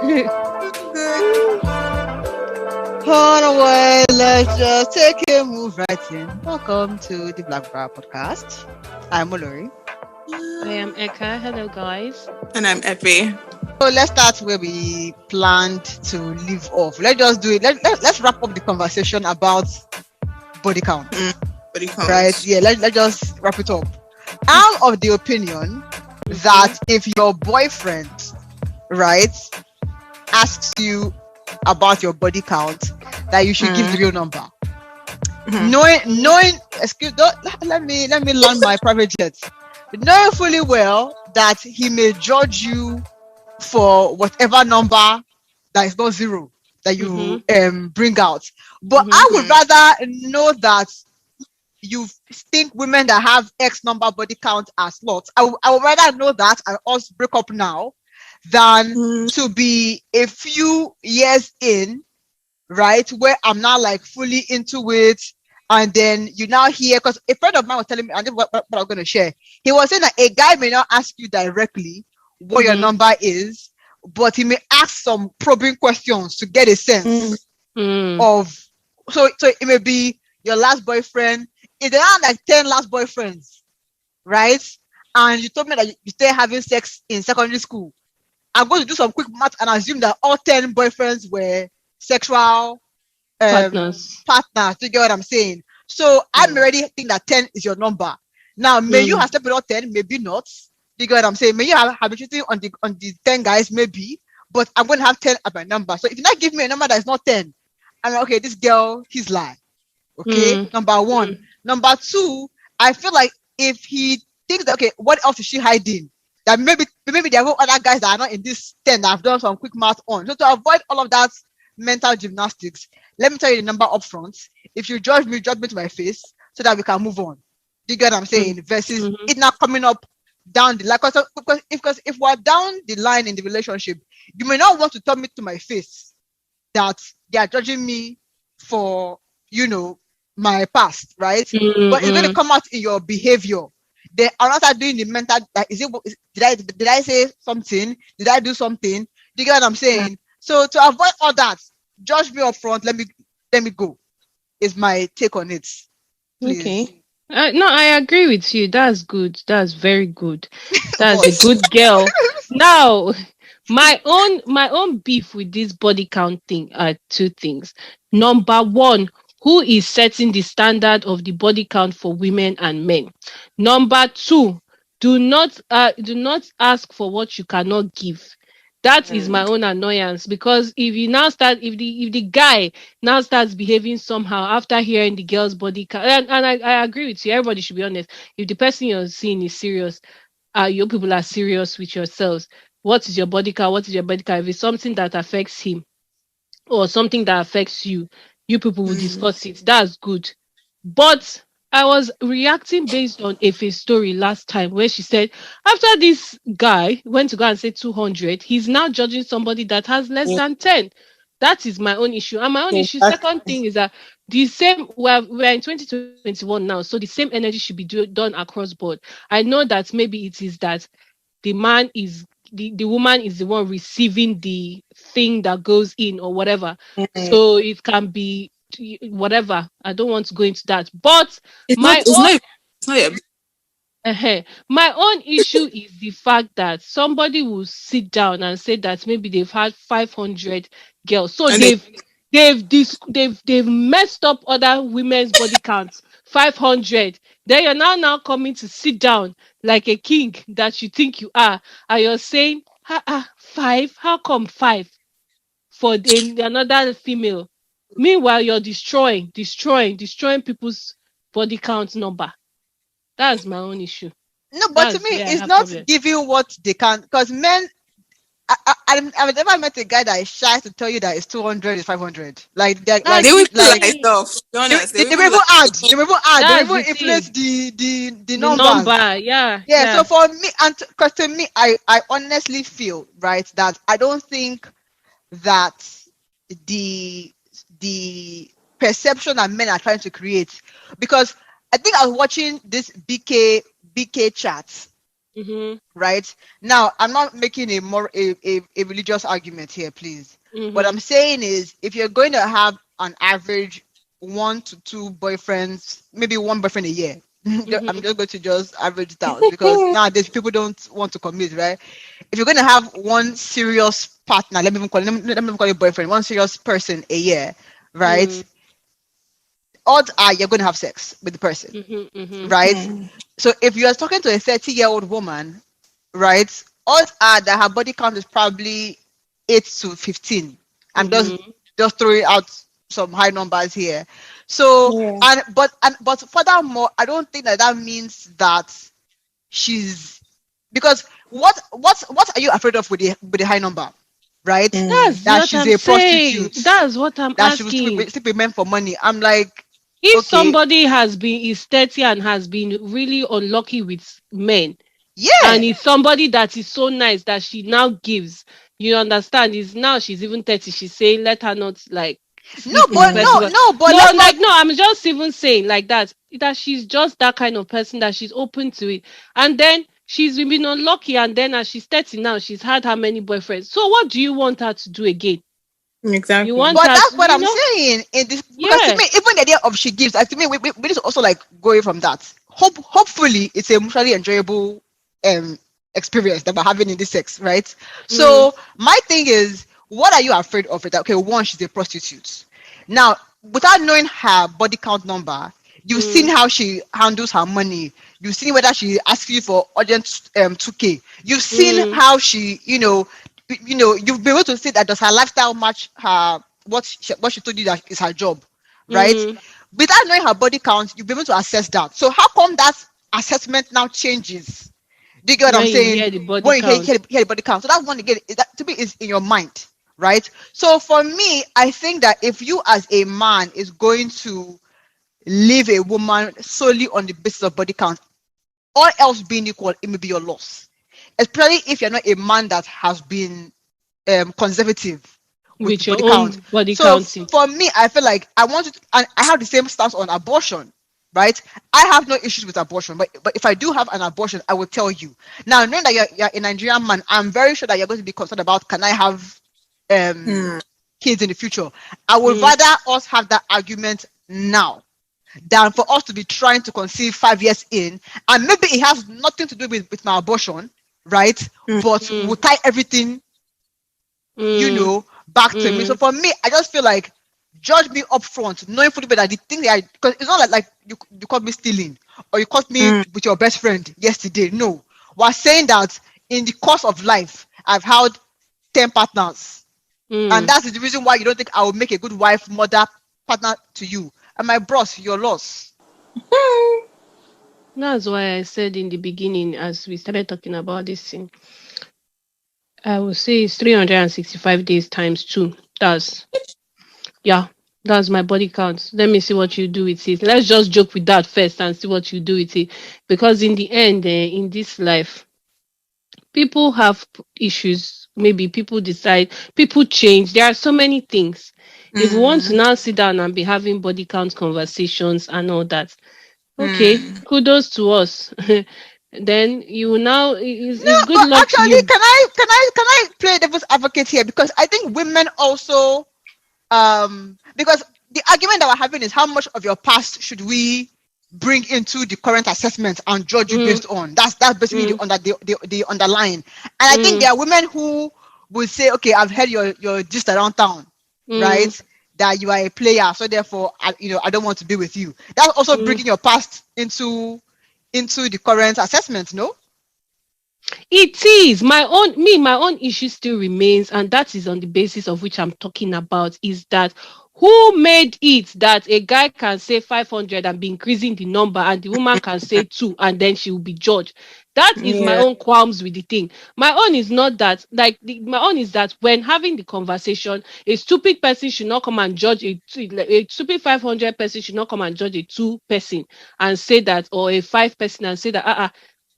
On away, let's just take a move right in. Welcome to the Black Bra Podcast. I'm Olori. I am Eka. Hello, guys. And I'm Epi. So let's start where we planned to leave off. Let's just do it. Let's wrap up the conversation about body count. Body count. Right? Yeah, let's just wrap it up. I'm of the opinion that if your boyfriend, right, asks you about your body count, that you should give the real number. Knowing, let me land my private jet. Knowing fully well that he may judge you for whatever number that is not zero that you bring out. But I would rather know that you think women that have X number body count are sluts. I would rather know that and us break up now than to be a few years in, right, where I'm now like fully into it, and then you now hear, because a friend of mine was telling me, and this is what I'm going to share. He was saying that a guy may not ask you directly what your number is, but he may ask some probing questions to get a sense of. So it may be your last boyfriend. If there are like 10 last boyfriends, right? And you told me that you started having sex in secondary school, I'm going to do some quick math and assume that all 10 boyfriends were sexual partners. Do you get what I'm saying? So I already think that 10 is your number. Now, may you have slept with all 10, maybe not. Do you get what I'm saying? May you have been cheating on the 10 guys, maybe, but I'm going to have 10 as my number. So if you not give me a number that is not 10, I'm like, okay, this girl, he's lying. Okay, number one. Number two, I feel like if he thinks that, okay, what else is she hiding? That maybe there are other guys that are not in this 10 that I've done some quick math on. So to avoid all of that mental gymnastics, let me tell you the number up front. If you judge me to my face so that we can move on. Do you get what I'm saying? Versus it not coming up down the line. Because if we're down the line in the relationship, you may not want to tell me to my face that they are judging me for, my past, right? But it's going to come out in your behavior. They are not doing the mental. Did I say something? Did I do something? Do you get what I'm saying? So to avoid all that, judge me up front. Let me go. Is my take on it. Please. Okay. No, I agree with you. That's good. That's very good. That's a good girl. Now, my own beef with this body count thing are two things. Number one, who is setting the standard of the body count for women and men? Number two, do not ask for what you cannot give. That is my own annoyance, because if the guy now starts behaving somehow after hearing the girl's body count, and I agree with you, everybody should be honest. If the person you're seeing is serious, your people are serious with yourselves. What is your body count? What is your body count? If it's something that affects him or something that affects you, you people will discuss it. That's good. But I was reacting based on Efe's story last time where she said after this guy went to go and say 200, he's now judging somebody that has less than 10. That is my own issue. And my own issue, second thing is that the same, we're in 2021 now, so the same energy should be done across board. I know that maybe it is that the man is, the woman is the one receiving the thing that goes in or whatever. So it can be whatever. I don't want to go into that. But my own issue is the fact that somebody will sit down and say that maybe they've had 500 girls. So they've messed up other women's body counts. 500. Then you're now coming to sit down like a king that you think you are, and you're saying, 5? How come 5 for another female? Meanwhile, you're destroying people's body count number. That's my own issue. No, but to me, it's not giving what they can, because men. I've never met a guy that is shy to tell you that it's 200 is 500. Like they would like stuff. Be honest, they will add. They will influence the number. Yeah. So for me, and because to me, I honestly feel, right, that I don't think that the perception that men are trying to create, because I think I was watching this BK chats Mhm. right? Now, I'm not making a more a religious argument here, please. What Mhm. I'm saying is, if you're going to have an average 1 to 2 boyfriends, maybe one boyfriend a year, I'm Mhm. just going to just average it out because nowadays people don't want to commit, right? If you're going to have one serious partner, let me even call it boyfriend, one serious person a year, right? Mm. Odds are you're going to have sex with the person, Mhm. Mhm. right? So if you are talking to a 30-year-old woman, right, odds are that her body count is probably 8 to 15. I'm Mhm. just throwing out some high numbers here. So Yeah. but furthermore, I don't think that that means that she's, because what are you afraid of with the high number, right? That's That what she's I'm a saying. prostitute, That's what I'm that she will asking. sleep with men for money. I'm like, If okay, somebody is 30 and has been really unlucky with men, yeah. and is somebody that is so nice that she now gives, you understand, is now she's even 30, she's saying let her not like No, sleep with the but person. But but no, let's not. like no, I'm just even saying like that she's just that kind of person, that she's open to it. And then she's been unlucky, and then as she's 30 now, she's had how many boyfriends? So what do you want her to do again? You Exactly. want But her that's to, what I'm saying. In this, because to yeah. me, even the idea of she gives, to me, we need to also like go away from that. Hopefully, it's a mutually enjoyable um experience that we're having in this sex, right? Mm, So my thing is, what are you afraid of? It that, okay, one, she's a prostitute. Now, without knowing her body count number, you've seen mm, how she handles her money. You've seen whether she asks you for urgent 2K. You've seen mm, how she, you've been able to see that does her lifestyle match her what she told you that is her job, right? mm. Without knowing her body count, you'll be able to assess that. So how come that assessment now changes? Do you get what I'm When you saying? hear the body When you count. hear the body count, so that's one again. That to me is in your mind, right? So for me, I think that if you as a man is going to leave a woman solely on the basis of body count, all else being equal, it may be your loss. Especially if you're not a man that has been conservative with the With your body count. own body So counting. for me, I feel like I want to, and I have the same stance on abortion, right? I have no issues with abortion, but if I do have an abortion, I will tell you. Now, knowing that you're a Nigerian man, I'm very sure that you're going to be concerned about, can I have um kids in the future? I would Mm, rather us have that argument now than for us to be trying to conceive 5 years in, and maybe it has nothing to do with my abortion, right? But we'll mm, tie everything, mm, back to me. So mm, for me, I just feel like judge me up front, knowing fully well that the thing that because it's not like you caught me stealing or you caught me with your best friend yesterday. No, we're saying that in the course of life, I've had 10 partners, and mm. that's the reason why you don't think I will make a good wife, mother, partner to you. And my bros, your loss. That's why I said in the beginning, as we started talking about this thing, I would say it's 365 days times two. Yeah, that's my body count. Let me see what you do with it. Let's just joke with that first and see what you do with it. Because in the end, in this life, people have issues. Maybe people decide, people change. There are so many things. If we want to now sit down and be having body count conversations and all that, okay, kudos to us. Then you will now No, is good but luck to actually, you. can I play devil's advocate here? Because I think women also, because the argument that we're having is how much of your past should we bring into the current assessment and judge you Mm, based on. That's basically mm, the underline. And I think mm, there are women who will say, okay, I've heard your gist around town, mm, right? That you are a player, so therefore I don't want to be with you. That's also mm. bringing your past into the current assessment, no? It is my own issue still remains, and that is on the basis of which I'm talking about, is that who made it that a guy can say 500 and be increasing the number, and the woman can say two, and then she will be judged. That is my Yeah. own qualms with the thing. My own is not that, my own is that when having the conversation, a stupid person should not come and judge a stupid 500 person should not come and judge a two person and say that, or a five person and say that,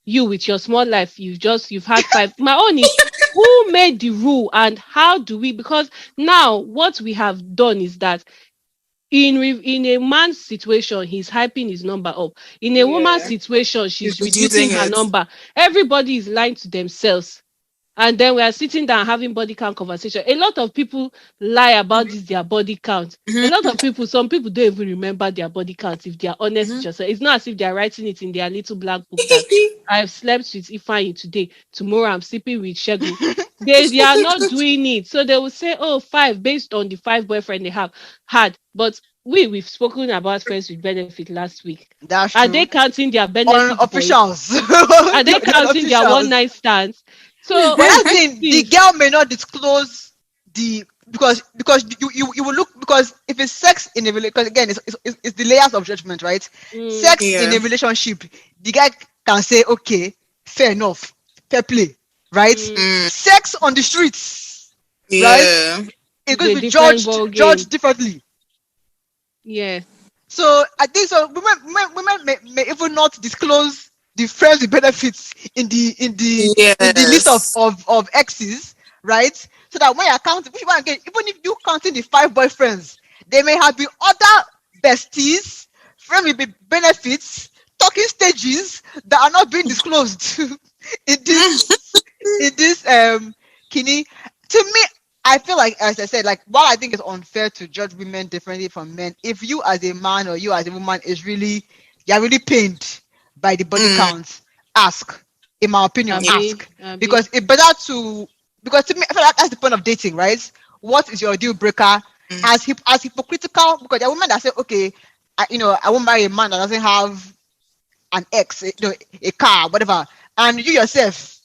you with your small life, you've had five. My own is, who made the rule and how do we, because now what we have done is that in a man's situation, he's hyping his number up. In a woman's situation, she's He's reducing reducing her it. number. Everybody is lying to themselves. And then we are sitting down having body count conversation. A lot of people lie about this, their body count. A lot of people, some people don't even remember their body count if they are honest with yourself. It's not as if they are writing it in their little black book that I've slept with Ifeanyi today. Tomorrow I'm sleeping with Shegun. They are not doing it. So they will say, oh, 5 based on the 5 boyfriend they have had. But we've spoken about friends with benefit last week. That's Are true. they counting their On benefits for it? officials. Are they The counting their one officials. night stands? So But that's the thing, the please, girl may not disclose the because you will look, because if it's sex in a relationship, because again it's the layers of judgment, right? Sex in a relationship, the guy can say, okay, fair enough, fair play, right? Sex on the streets, right? It's going to be judged differently. Yeah. So I think so. Women may even not disclose the friends with benefits in the list of exes, right? So that when you count, again, even if you counting the 5 boyfriends, there may have been other besties, friends with benefits, talking stages that are not being disclosed in this kini. To me, I feel like, as I said, like, while I think it's unfair to judge women differently from men, if you as a man or you as a woman you're really pained by the body count, ask. In my opinion, ask. Because it's better because to me, I feel like that's the point of dating, right? What is your deal breaker? As hypocritical, because there are women that say, okay, I won't marry a man that doesn't have an ex, a car, whatever, and you yourself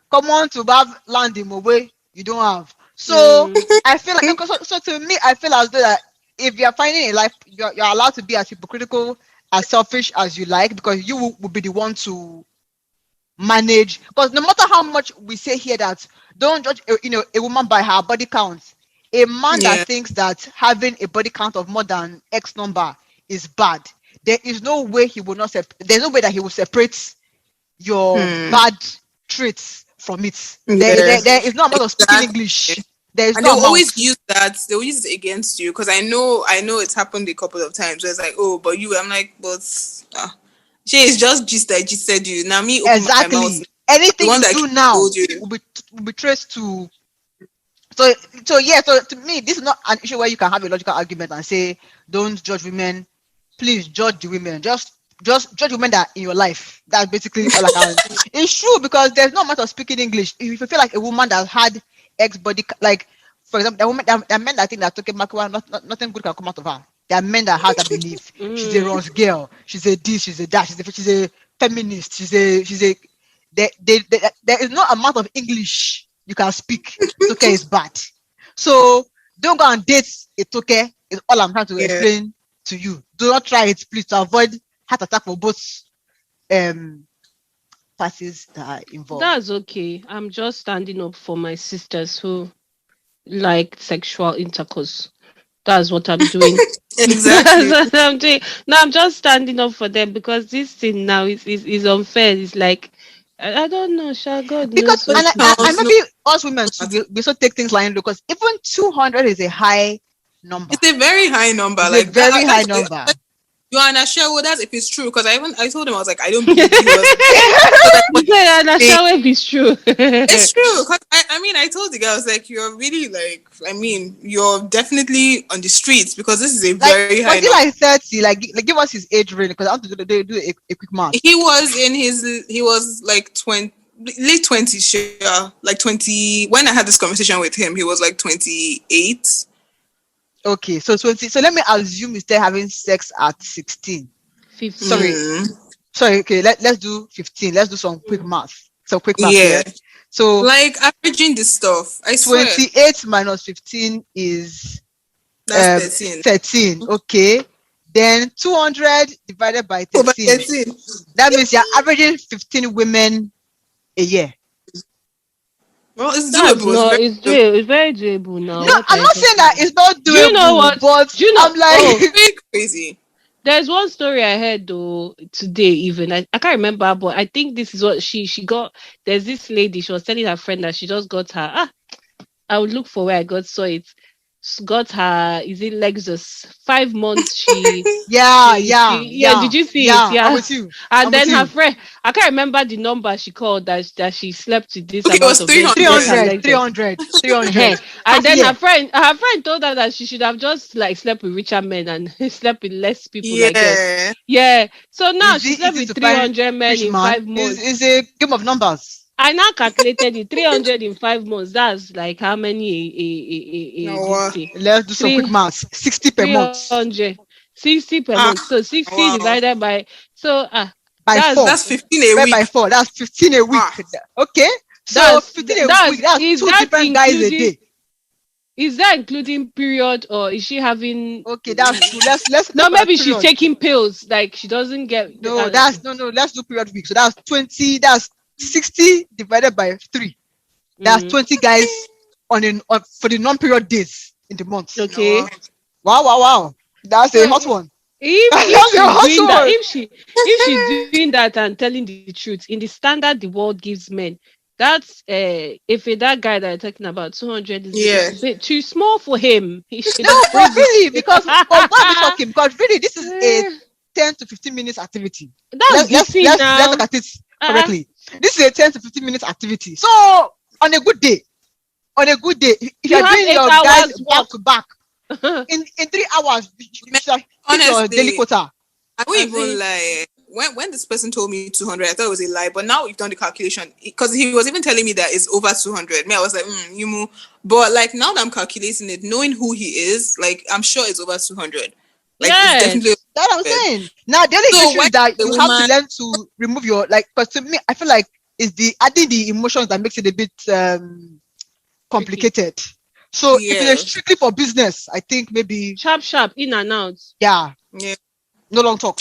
come on to have land in Mobile you don't have. So I feel like, so to me, I feel as though that if you're finding a life, you're allowed to be as hypocritical, as selfish as you like, because you will be the one to manage. Because no matter how much we say here that don't judge a woman by her body count, a man that thinks that having a body count of more than X number is bad, there is no way he will not there's no way that he will separate your bad traits from it. There is no amount of speaking English. There is and no they'll amount. always use that. They'll use it against you, because I know it's happened a couple of times. Where it's like, oh, but you. I'm like, but she is just that she said you. Now me open my mouth. Anything you do now will be traced to. So yeah. So to me, this is not an issue where you can have a logical argument and say, don't judge women. Please judge the women. Just judge women that in your life. That's basically all I can. It's true, because there's no matter of speaking English. If you feel like a woman that had X body, like for example, there are men that think that okay, nothing good can come out of her. There are men that have that belief. She's a Ross girl. She's a this. She's a that. She's a feminist. She's a. There is no amount of English you can speak. Toke is bad. So don't go and date a Toke. Is all I'm trying to explain to you. Do not try it, please, to avoid heart attack for both parties that are involved. That's okay. I'm just standing up for my sisters who like sexual intercourse. That's what I'm doing. Exactly. That's what I'm doing. No, I'm just standing up for them, because this thing now is unfair. It's like, I don't know, God because knows. and maybe us women too, we also take things like, because even 200 is a high number. It's a very high number. It's like a very high number. You are not sure that's if it's true, because I told him, I was like, I don't believe he was. If it's true. It's true, because I told the guy, I was like, you're really you're definitely on the streets, because this is a very high number. Like 30, like give us his age range, because I want to do a quick math. He was like 20, late 20s, sure, like 20. When I had this conversation with him, he was like 28. Okay, so 20. So let me assume he's still having sex at 16. 15. Sorry. Okay, let's do 15. Let's do some quick math. Yeah. So like averaging this stuff, I swear. 28 minus 15 is that's 13. Okay. Then 200 divided by 13. That means you're averaging 15 women a year. Well, it's doable. It's very doable now. No, I'm not saying that it's not doable. You know what? But I'm like, crazy. There's one story I heard though today, even I can't remember, but I think this is what she got. There's this lady, she was telling her friend that she just got her. I would look for where I saw it. got her, is it Lexus? 5 months Yeah, did you see it? yeah. I'm Yeah. with you. And I'm with then her you. friend, I can't remember the number she called that she slept with this Okay, it amount was of men to get her 300. 300, Lexus. 300, 300. And Half then year. her friend told her that she should have just like slept with richer men and slept with less people, I guess. Yeah. Yeah. So now Is she it slept easy with to find 300 men rich in man? 5 months. Is a game of numbers. I now calculated it, 300 in 5 months. That's like how many No. this thing? Let's do some quick Three maths. 60 per month 300, 60 per Ah, month. So 60 wow. divided by, so by that's 4. That's 15 a Spread by week. 4. That's 15 a week. Ah, Okay. So 15 a week. That's is two that different guys a including, day. is that including period, or is she having, Okay, that's true. Let's no, call it maybe she's period. taking pills, like she doesn't get No, no. Let's do period week. So that's 20. That's 60 divided by 3. That's 20 guys for the non-period days in the month. okay. no. Wow. That's a So hot one. if That's a she's doing hot that, one. if she's doing that and telling the truth in the standard the world gives men, that's if that guy that you're talking about, 200 is Yeah. a bit too small for him. He should No, but bring really, it. because why am I talking? Because really, this is a 10 to 15 minutes activity. That's the thing Let's now. look at it correctly. This is a 10 to 15 minutes activity. So on a good day, if You you're have doing 8 your guys hours back work. to back in 3 hours, you should hit your daily Honestly, quota. I won't As even in- lie. When this person told me 200, I thought it was a lie. But now we've done the calculation because he was even telling me that it's over 200. Me, I was like, you move. But like now that I'm calculating it, knowing who he is, like I'm sure it's over 200. Like it's Yes. definitely. That's what I'm saying. Now the only So issue when is that the you have to woman- learn to remove your because to me, I feel like it's the adding the emotions that makes it a bit complicated. So if Yeah. it's strictly for business, I think maybe Sharp, in and out. yeah, Yeah. no long talk.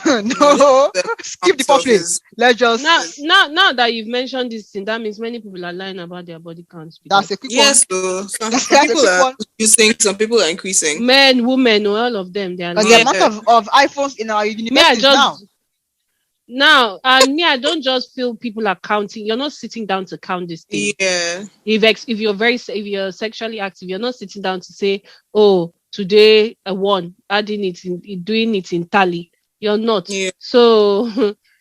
No, The skip the stuff foreplay. is- Let's just Now that you've mentioned this thing, that means many people are lying about their body counts. that's a quick Yes, so some That's people a quick are one. reducing, some people are increasing. Men, women, all of them, they are Because lying. the amount of iPhones in our Me, I universities just now. and me, I don't just feel people are counting. You're not sitting down to count this thing. Yeah. If you're sexually active, you're not sitting down to say, oh, today I won, doing it in tally. You're not. Yeah. So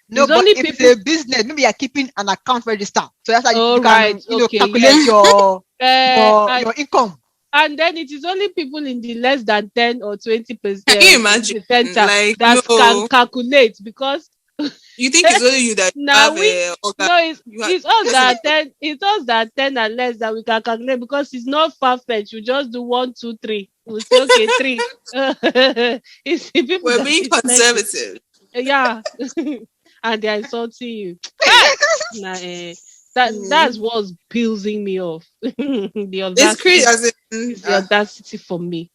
No, it's but only if people. it's a business, maybe you're keeping an account register. So that's how you All can right, okay, calculate yes. your income. And then it is only people in the less than 10 or 20%. Can you imagine? Like, that no. can calculate, because You think it's only you that now have it's us that 10, it's us that 10 and less that we can calculate, because it's not far-fetched. You just do 1, 2, 3. We'll say okay, 3. It's the people we're that being is like- conservative. yeah. And they're insulting you. That's what's pissing me off. The audacity, It's crazy. As in, is the audacity for me.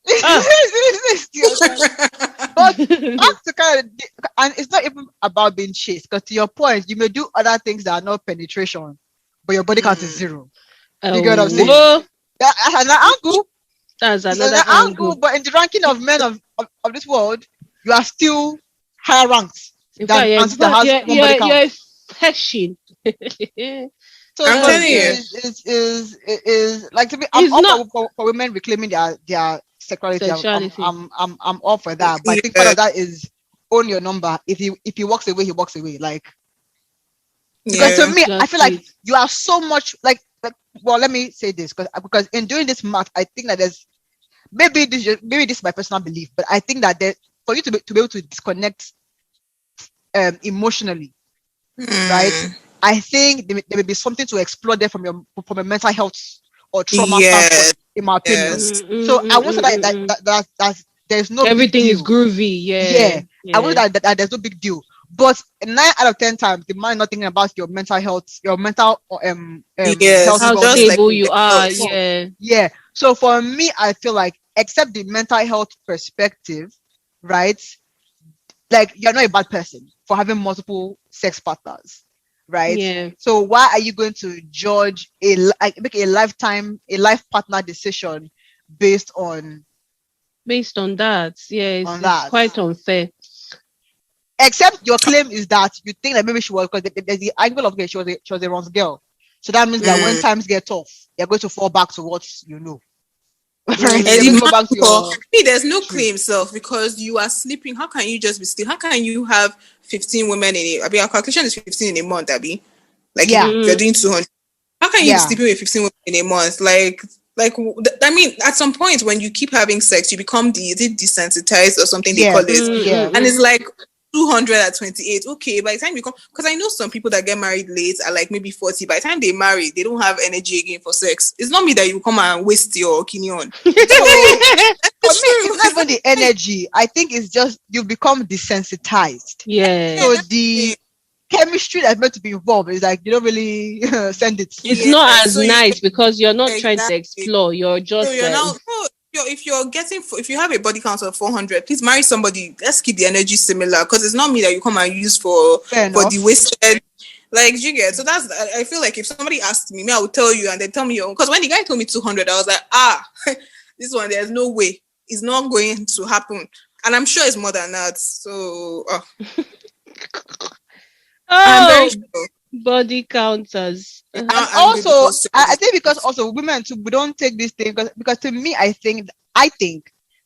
But back to and it's not even about being chased. Because to your point, you may do other things that are not penetration, but your body count is 0. You get what I'm saying? Whoa, That's an angle. that's It's another an angle. But in the ranking of men of this world, you are still higher ranked In than fact, Nancy that has one body count. you're a fashion. So I'm telling you. is like to me. I'm It's all not- for women reclaiming their sexuality. Sexuality. I'm all for that. But I think part of that is own your number. If he walks away, he walks away. Like because to me, I That's feel like it. you are so much like well, let me say this because in doing this math, I think that there's maybe this is my personal belief, but I think that for you to be able to disconnect emotionally, right? I think there may be something to explore there from a mental health or trauma standpoint, in my opinion. Yes. So I would say that there's no Everything big is deal. groovy. Yeah. I would say that there's no big deal. But 9 out of 10 times, the man not thinking about your mental health, your mental Yes. health How well-being. just stable like you are. yourself. Yeah. Yeah. So for me, I feel like except the mental health perspective, right? Like you're not a bad person for having multiple sex partners, right? Yeah. So why are you going to judge make a life partner decision based on Based on that, yeah, On it's that. quite unfair. except your claim is that you think that maybe she was because there's the angle of she was a runs girl. So that means that when times get tough, you're going to fall back to what you know. Right. And Let's the go back to your me, there's no true. claim self because you are sleeping. How can you just be sleeping? How can you have 15 women in a? I mean, our calculation is 15 in a month, Abby. Like Yeah. if you're doing 200, how can you be Yeah. sleeping with 15 women in a month? I mean, at some point when you keep having sex, you become is it desensitized or something they call Yes. it, Yes. and it's like 200 at 28. Okay, by the time you come, because I know some people that get married late at like maybe 40. By the time they marry, they don't have energy again for sex. It's not me that you come and waste your kidney on. So for me, True. it's not even the energy. I think it's just you become desensitized. Yeah. So the chemistry that's meant to be involved is like you don't really send it. It's Yeah, not as so you nice because you're not trying to exactly. explore. You're So just you're like, now if you have a body count of 400, please marry somebody. Let's keep the energy similar because it's not me that you come and use Fair for the enough. wasted. Like you get so that's I feel like if somebody asked me, I would tell you and they tell me your own. Because when the guy told me 200, I was like, this one there's no way it's not going to happen, and I'm sure it's more than that. So I'm very oh, sure. body counters. He's And now angry also, because I think because also women too, we don't take this thing because to me, I think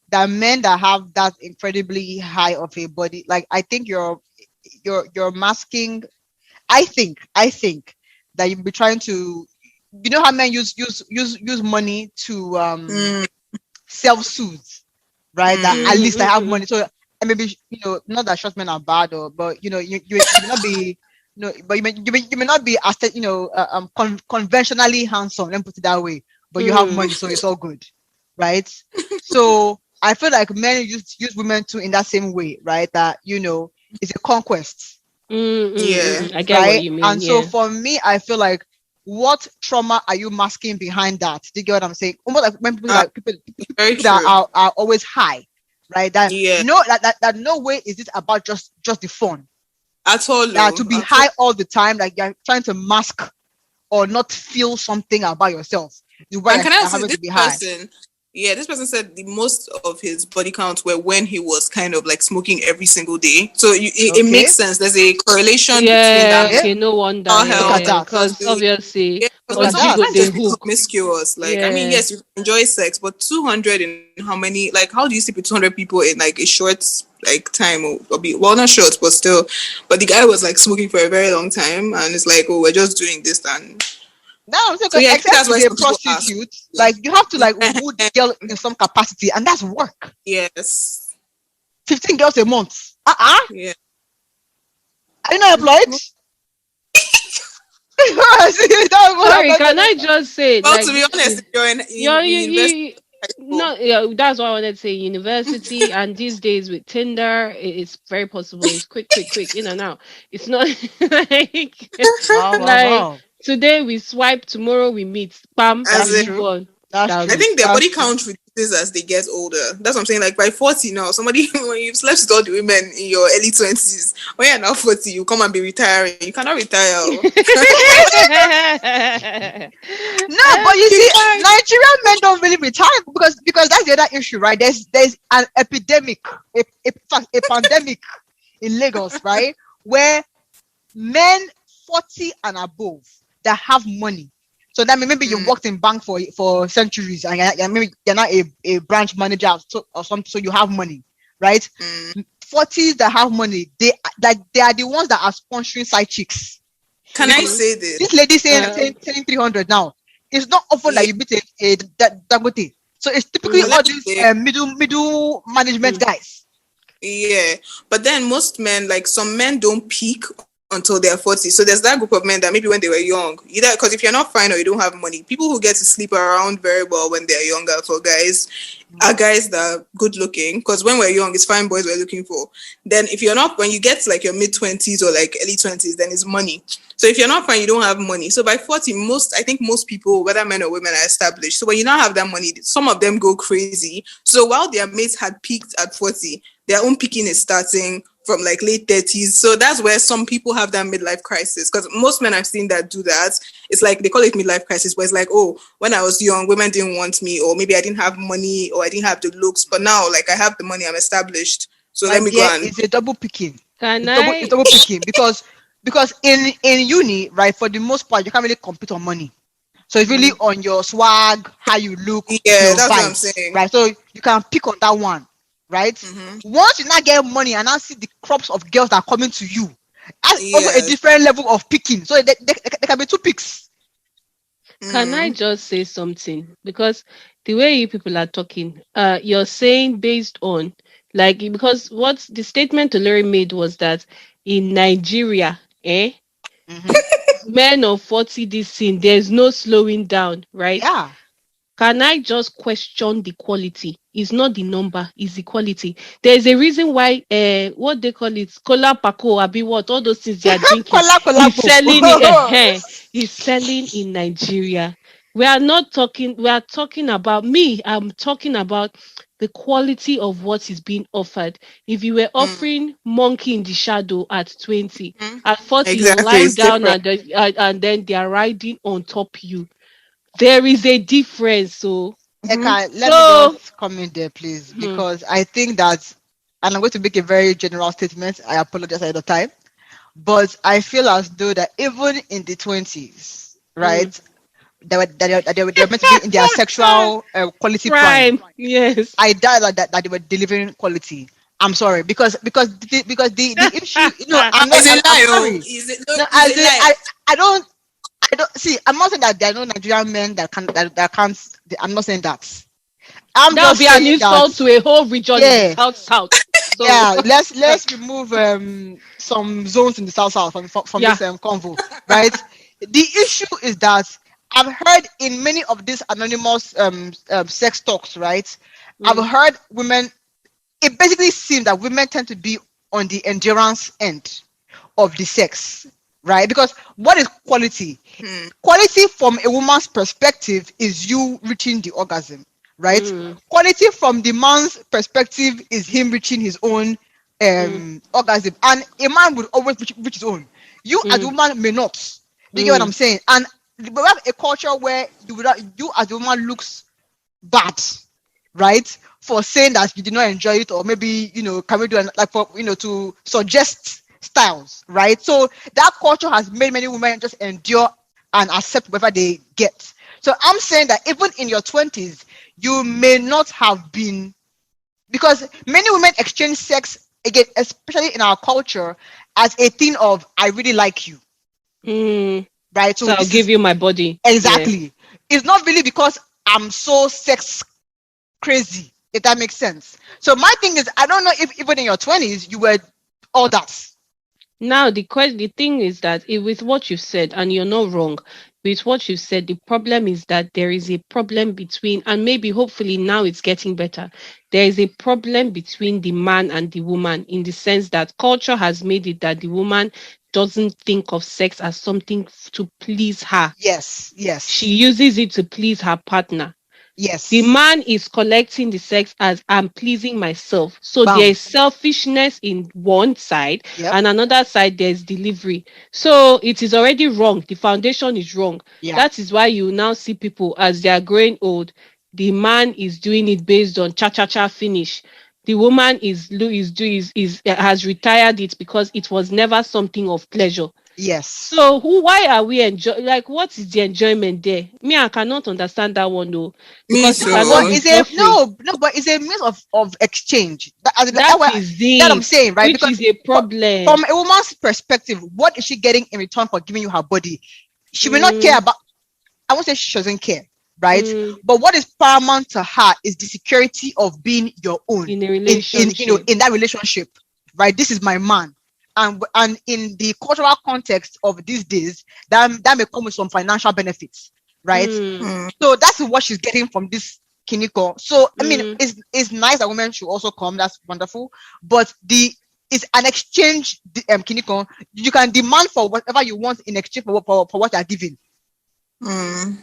that men that have that incredibly high of a body, like I think you're masking. I think that you'll be trying to, you know how men use money to Mm, self-soothe, right? That at least I have Mm-mm-mm. money. So and maybe not that short men are bad, but you may not be but you may not be as conventionally handsome. Let me put it that way. But you have money, so it's all good, right? So I feel like men use women too in that same way, right? That it's a conquest, yeah, I get what right? you mean. And so Yeah. for me, I feel like what trauma are you masking behind that? Do you get what I'm saying? Almost like when people uh, like people, very people that true. are always high, right? That Yeah, no that no way is it about just the fun. at all, That though. to be At all. high all the time, like you're trying to mask or not feel something about yourself. Is why And can I you're say having this to be high. person? Yeah, this person said the most of his body counts were when he was kind of like smoking every single day. So it Okay. makes sense. There's a correlation between Yeah. that Okay. Okay. No wonder. mental Look at health Yeah. that. plus Because the obviously, because Look when at somebody body that. go can't the just be hook. promiscuous. Like I mean, Yeah. yes, you can enjoy sex, but 200 in how many? Like how do you sleep with 200 people in like a short like time or be well not short but still. But the guy was like smoking for a very long time, and it's like oh we're just doing this and Now, so yeah, I think except that's why it's a some people ask. prostitute, like you have to like woo the girl in some capacity, and that's work. Yes. 15 girls a month. Yeah. Are you not employed? Sorry, can I just say, Well, to like, be this honest, is if you're you're in university, you high school, no, yeah, that's what I wanted to say. University and these days with Tinder, it's very possible. It's quick, in and out. It's not like Wow, wow, like wow. today we swipe, tomorrow we meet, bam, as That's in, we move true. on. That's That I true. was think their That's body true. count reduces as they get older. That's what I'm saying. Like by 40 now, somebody when you've slept with all the women in your early 20s, when you're now 40, you come and be retiring. You cannot retire. No, but you Keep see, quiet. Nigerian men don't really retire because that's the other issue, right? There's an epidemic, a pandemic in Lagos, right? Where men 40 and above that have money. So that means maybe you Mm. worked in bank for centuries and maybe you're not a branch manager or something, so you have money, right? Mm. 40s that have money, they are the ones that are sponsoring side chicks. Can I Because say this? this lady Uh, saying 300 now, it's not often Yeah, that you meet a Dangote. So it's typically but mm, all let me these say, middle management mm. guys. yeah. But then most men, like some men, don't peak until they're 40. So there's that group of men that maybe when they were young, either because if you're not fine or you don't have money, people who get to sleep around very well when they're younger for guys are guys that are good looking. Because when we're young, it's fine boys we're looking for. Then if you're not, when you get to like your mid 20s or like early 20s, then it's money. So if you're not fine, you don't have money. So by 40, I think most people, whether men or women, are established. So when you now have that money, some of them go crazy. So while their mates had peaked at 40, their own peaking is starting from like late 30s. So that's where some people have that midlife crisis. Because most men I've seen that do that, it's like they call it midlife crisis, where it's like, oh, when I was young, women didn't want me, or maybe I didn't have money, or I didn't have the looks. But now, like, I have the money, I'm established. So My let me go dear, and it's a double picking. Can It's I? double picking because in uni, right, for the most part, you can't really compete on money. So it's really on your swag, how you look, Yeah, your that's what I'm vibes, saying. right? So you can pick on that one, right? Mm-hmm. Once you now get money and now see the crops of girls that are coming to you, that's also a Yes. different level of picking. So there can be two picks. Can I Mm. just say something? Because the way you people are talking, you're saying based on like because what the statement Larry made was that in Nigeria, Mm-hmm. men of 40 this thing, there's no slowing down, right? Yeah. Can I just question the quality? It's not the number, it's the quality. There's a reason why what they call it, cola paco, abi what, all those things they are drinking, Kola is kolabo. selling it, is selling in Nigeria. We are not talking, we are talking about me, I'm talking about the quality of what is being offered. If you were Mm. offering monkey in the shadow at 20, Mm. at 40, you're Exactly. lying It's down different. and then they are riding on top you. There is a difference. Mm-hmm. Eka, let me So just come in there, please, hmm, because I think that, and I'm going to make a very general statement. I apologize ahead of time, but I feel as though that even in the 20s, hmm. right, they were meant to be in their sexual quality prime. Prime, yes. I doubt that they were delivering quality. I'm sorry because the issue, I'm not. It's a I'm lie. Oh, sorry. is it? No, No, it's as a in, lie. I don't see. I'm not saying that there are no Nigerian men that can't. I'm not saying that. I'm That would just be an saying that. insult to a whole region in the Yeah, south. So yeah. Let's remove some zones in the south from yeah. this convo, right? The issue is that I've heard in many of these anonymous sex talks, right? I've Mm, heard women. It basically seems that women tend to be on the endurance end of the sex, right? Because what is quality? Hmm. Quality from a woman's perspective is you reaching the orgasm, right? mm, Quality from the man's perspective is him reaching his own mm, orgasm, and a man will always reach his own. You as a mm, woman may not. Do you get what I'm mm, saying? And we have a culture where you as a woman looks bad, right? For saying that you did not enjoy it, or maybe can we do like for to suggest styles, right? So that culture has made many women just endure and accept whatever they get. So I'm saying that even in your 20s, you may not have been, because many women exchange sex again, especially in our culture, as a thing of I really like you, mm. right? So So I'll this give is you my body. Yeah. exactly. It's not really because I'm so sex crazy, if that makes sense. So my thing is, I don't know if even in your 20s you were all that. Now the thing is that with what you said, and you're not wrong, with what you said, the problem is that there is a problem between, and maybe hopefully now it's getting better. There is a problem between the man and the woman in the sense that culture has made it that the woman doesn't think of sex as something to please her. Yes, She yes, uses it to please her partner. The yes. man is collecting the sex as I'm pleasing myself. So there Bam. is selfishness in one side, Yep. and another side there's delivery. So it is already wrong. The foundation is wrong. Yeah. That is why you now see people as they are growing old. The man is doing it based on cha cha cha finish. The woman is has retired it because it was never something of pleasure. Yes. So why are we enjoy like what is the enjoyment there? Me, I cannot understand that one though, Me because you No, cannot but be too. it's a suffering. no, no, but it's a means of exchange. That is That I'm it, saying, right? which Because is a fro- problem. from a woman's perspective, what is she getting in return for giving you her body? She will not care Mm, about. I won't say she doesn't care, right? mm, But what is paramount to her is the security of being your own in a in relationship. in that relationship, right? This is my man, and in the cultural context of these days, that may come with some financial benefits, right? Mm, Hmm. So that's what she's getting from this kiniko. So I mean, mm, it's nice that women should also come. That's wonderful, but it's an exchange kiniko. You can demand for whatever you want in exchange for what you're giving. Hmm.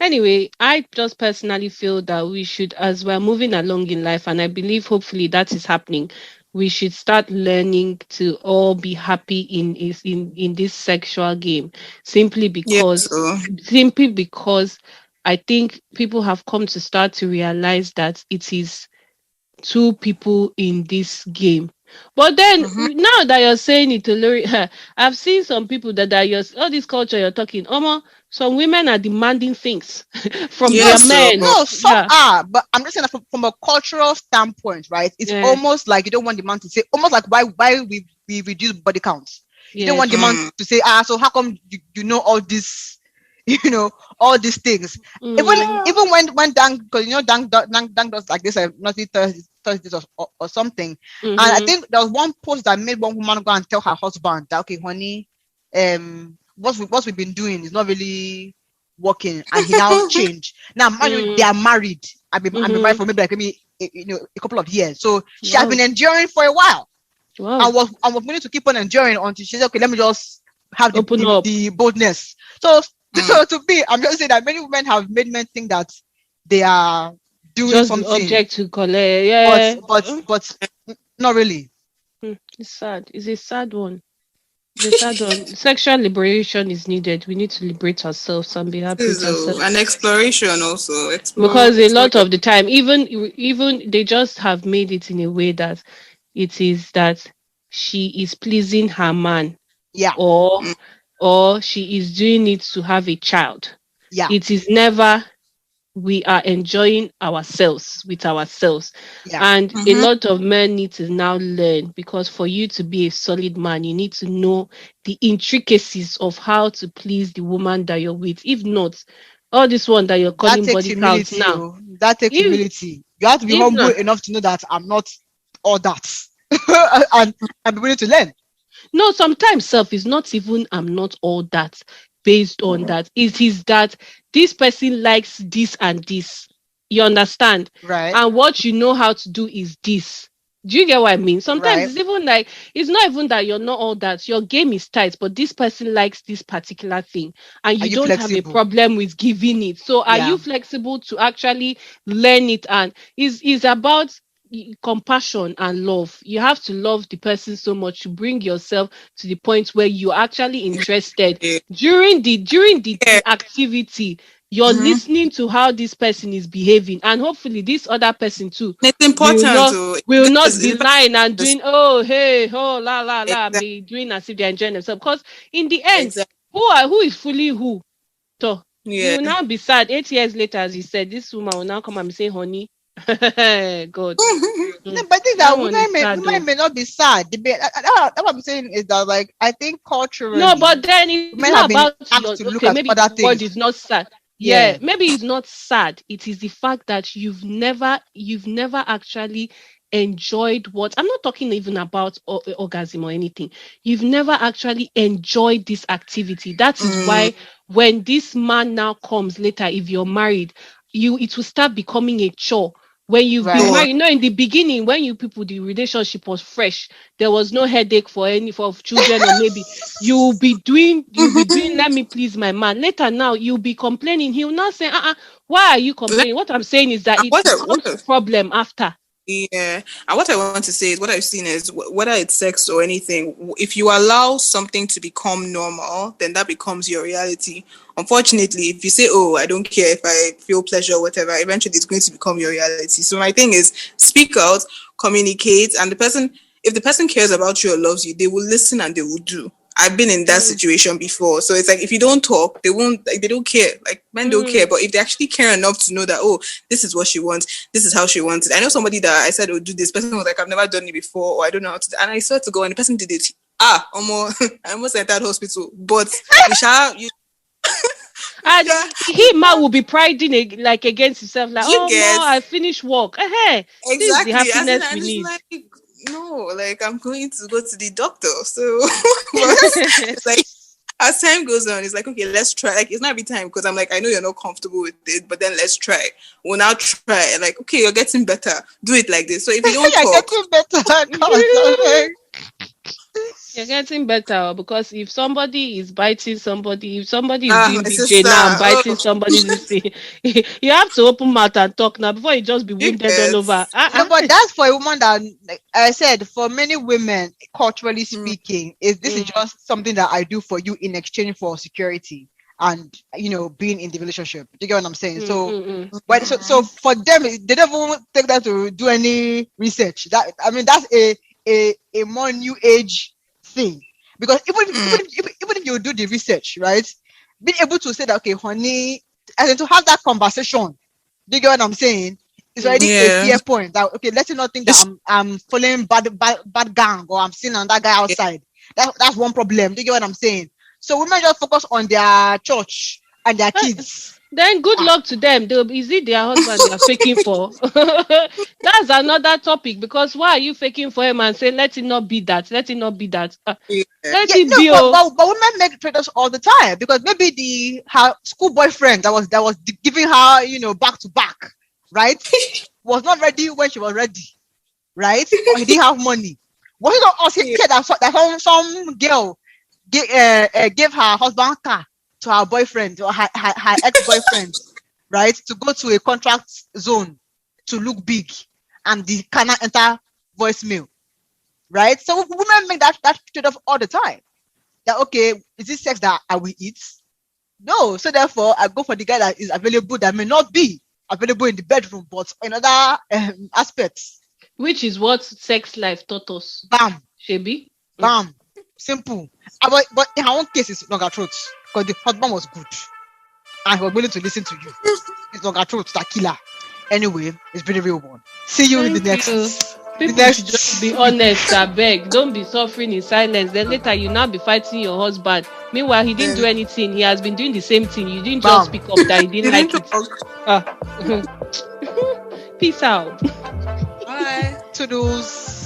Anyway, I just personally feel that we should, as we're moving along in life, and I believe hopefully that is happening, we should start learning to all be happy in this sexual game, simply Yes. because So. simply because I think people have come to start to realize that it is two people in this game. But then Mm-hmm. now that you're saying it, Olori, I've seen some people that are all this culture you're talking. Some women are demanding things from their Yes, so, men. No, some Yeah. are, but I'm just saying that from a cultural standpoint, right? It's Yeah. almost like you don't want the man to say, almost like why we reduce body counts. You don't want the man to say, so how come you know all this, all these things. Even when Dan, because Dan does like this, nothing Thursdays or something. And I think there was one post that made one woman go and tell her husband that, okay, honey, what we've been doing is not really working, and he now changed. Now, mind you, they are married. I've been married for maybe a couple of years, so she has been enduring for a while. Wow. I was willing to keep on enduring until she said, okay, let me just have Open up. the boldness. So to me, I'm just saying that many women have made men think that they are doing Just something, the object to collect. Yeah. but not really. It's sad. It's a sad one. The sad one. Sexual liberation is needed. We need to liberate ourselves and be happy with ourselves. and exploration also. Because a lot of the time, even they just have made it in a way that it is that she is pleasing her man, Yeah. or she is doing it to have a child. Yeah. It is never we are enjoying ourselves with ourselves. Yeah. And a lot of men need to now learn, because for you to be a solid man, you need to know the intricacies of how to please the woman that you're with. If not, all this one that you're calling That takes body count humility. now. That takes humility. You have to be humble enough to know that I'm not all that, and be willing to learn. No, sometimes self is not even I'm not all that based on that. It is that this person likes this and this. You understand? Right. And what you know how to do is this. Do you get what I mean? Sometimes it's even like, it's not even that you're not all that. Your game is tight, but this person likes this particular thing, and you don't have a problem with giving it. So are you flexible to actually learn it? And is about compassion and love. You have to love the person so much to bring yourself to the point where you're actually interested during the activity. You're listening to how this person is behaving, and hopefully this other person too it's important will not be lying and doing la la la and be doing as if they're enjoying themselves. Because in the end, who is fully who? So you will now be sad 8 years later, as you said, this woman will now come and say, honey. God. No, but I think that women may not be sad. What I'm saying is that, like, I think culturally, no, but then it's not about maybe other things. Word is not sad. Yeah, maybe it's not sad. It is the fact that you've never actually enjoyed what I'm not talking even about orgasm or anything. You've never actually enjoyed this activity. That is why when this man now comes later, if you're married, it will start becoming a chore. When you've been married, in the beginning, when the relationship was fresh, there was no headache for children, or maybe you'll be doing, let me please my man. Later now, you'll be complaining. He'll not say, why are you complaining? What I'm saying is that it becomes a problem after. Yeah, and what I want to say is, what I've seen is, whether it's sex or anything, if you allow something to become normal, then that becomes your reality. Unfortunately, if you say, oh, I don't care if I feel pleasure or whatever, eventually it's going to become your reality. So my thing is, speak out, communicate, and if the person cares about you or loves you, they will listen and they will do. I've been in that situation before. So it's like, if you don't talk, they won't, like, they don't care. Like, men don't care. But if they actually care enough to know that, oh, this is what she wants, this is how she wants it. I know somebody that I said, oh, do this. Person was like, I've never done it before, or I don't know how to do it. And I swear to God, when the person did it, I almost entered hospital. But and he man will be priding against himself, like, I finished work. Hey, exactly. This is the happiness we need. Like, no, like, I'm going to go to the doctor. So it's like, as time goes on, it's like, okay, let's try. Like, it's not every time, because I'm like, I know you're not comfortable with it, but then let's try. We'll now try. Like, okay, you're getting better. Do it like this. So if you don't talk, you're getting better, because if somebody is biting somebody, if somebody is doing BJ now and biting somebody, you have to open mouth and talk now before you just be wounded all over. No, but that's for a woman that, like I said, for many women, culturally speaking, this is just something that I do for you in exchange for security and, being in the relationship. Do you get what I'm saying? So for them, they don't even take that to do any research. That's a more new age thing, because even if you do the research, right, being able to say that, okay, honey, and then to have that conversation, do you get what I'm saying? It's already a fear point that, okay, let you not think that I'm following bad gang or I'm seeing another guy outside. That's one problem. Do you get what I'm saying? So women just focus on their church and their kids. Then good luck to them. Is it their husband they are faking for? That's another topic, because why are you faking for him and saying let it not be that? Let it not be that. Let it be. But women make trade-offs all the time, because maybe her school boyfriend that was giving her, back to back, right? was not ready when she was ready, right? Or he didn't have money. Was it not us that some girl gave her husband car to her boyfriend or her ex-boyfriend, right? To go to a contract zone to look big, and the cannot enter voicemail, right? So women make that trade-off all the time. That, okay, is this sex that I will eat? No. So therefore, I go for the guy that is available, that may not be available in the bedroom, but in other aspects. Which is what sex life taught us. Bam. Shebi. Bam. Simple. But in her own case, it's longer truth, because the husband was good and he was willing to listen to you. It's longer truth, that killer. Anyway, it's been a real one. See you in the next. People should just be honest, I beg. Don't be suffering in silence. Then later you now be fighting your husband. Meanwhile, he didn't do anything. He has been doing the same thing. You didn't just speak up that he didn't like it. Peace out. Bye. Toodles.